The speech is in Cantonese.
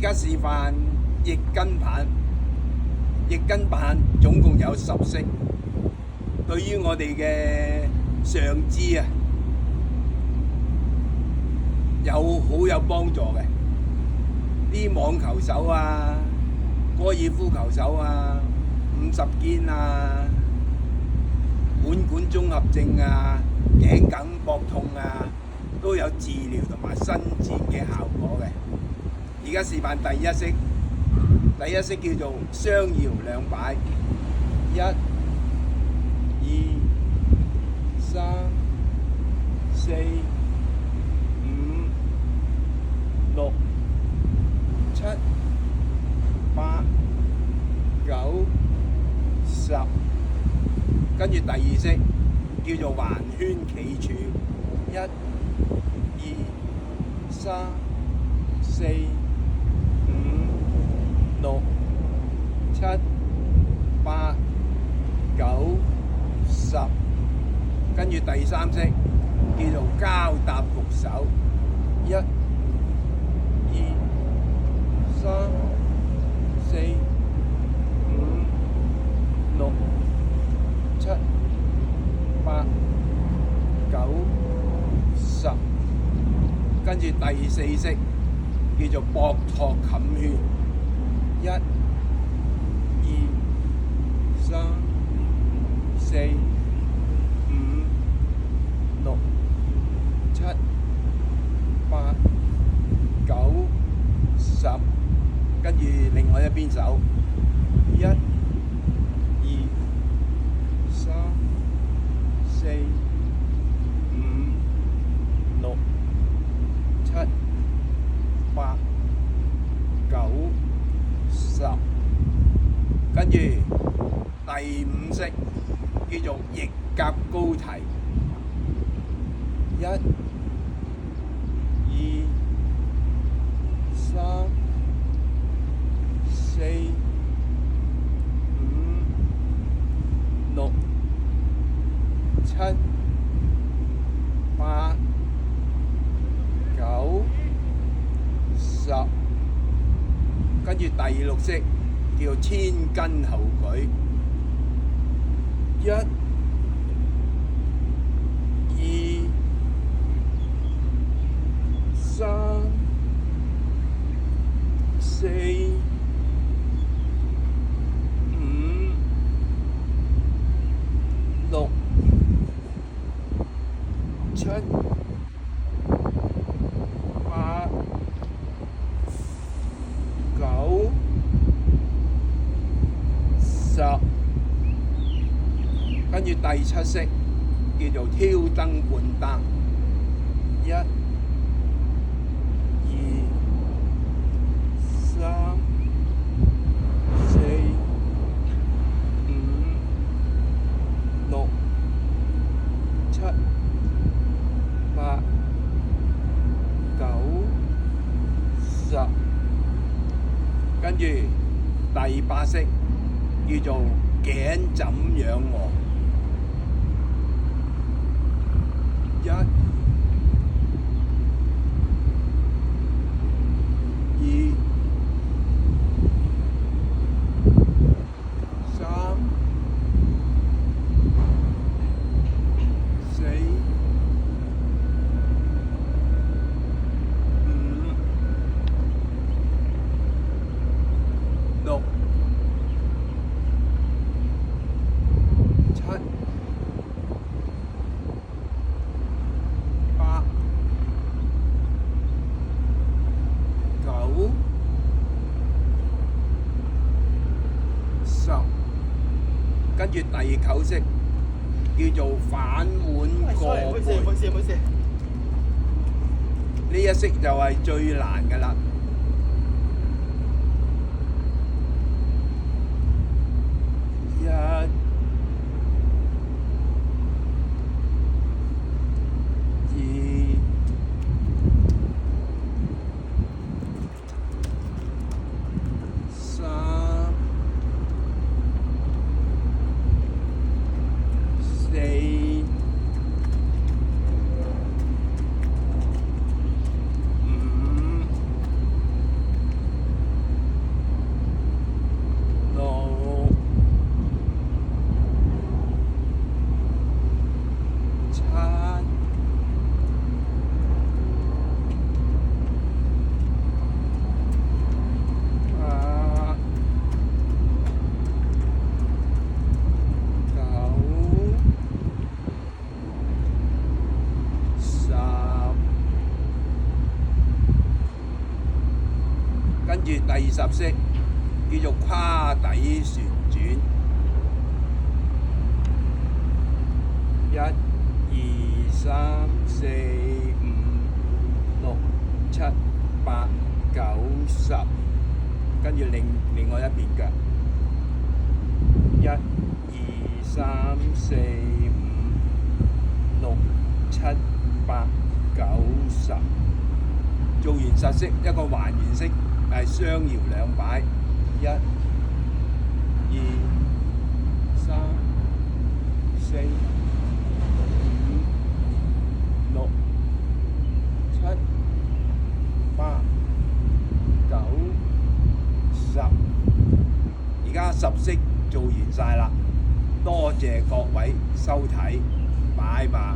家示範易筋棒，易筋棒總共有10式，對於我哋嘅上肢啊好有幫助嘅。啲網球手啊、高爾夫球手啊、50肩啊、腕管綜合症啊、頸梗膊痛啊，都有治療同埋伸展嘅效果嘅。而家示範第一式，叫做雙搖兩擺，1、2、3、4、5、6、7、8、9、10。跟住第二式叫做環圈企柱，1、2、3、4、5、6、7、8、9、10。跟住第三式叫做交搭扶手，1、2、3、4、5、6、7、8、9、10。跟住第四式叫做膊托冚圈，1、2、3、4、5、6、7、8、9、10。跟住另外一邊手，1、2、3、4、5、6、7、8、9、10。跟住第五式叫做翼夾高提，1、2、3、4、5、6、7、8、9、10。跟住第六式叫千斤後舉，1、2、3、4、5、6、7、8、9、10。跟住第七式叫做挑燈半擔，1、2、3、4、5、6、7、8、9、10。跟住第八式叫做頸枕仰卧，1、2、3、4、5、6、7、8、9、10。跟住第九式叫做反腕過背，呢一式就係最難㗎啦。1、2、3、4、5、跟住第10式叫做跨底旋轉，一、二、三、四、五、六、七、八、九、10，跟住另外一邊腳，一、二、三、四、五、六、七、八、9、10。做完10式，一個還原式係雙搖兩擺，一、二、三、四、五、六、七、八、9、10。而家10式做完晒啦，多謝各位收睇，拜拜。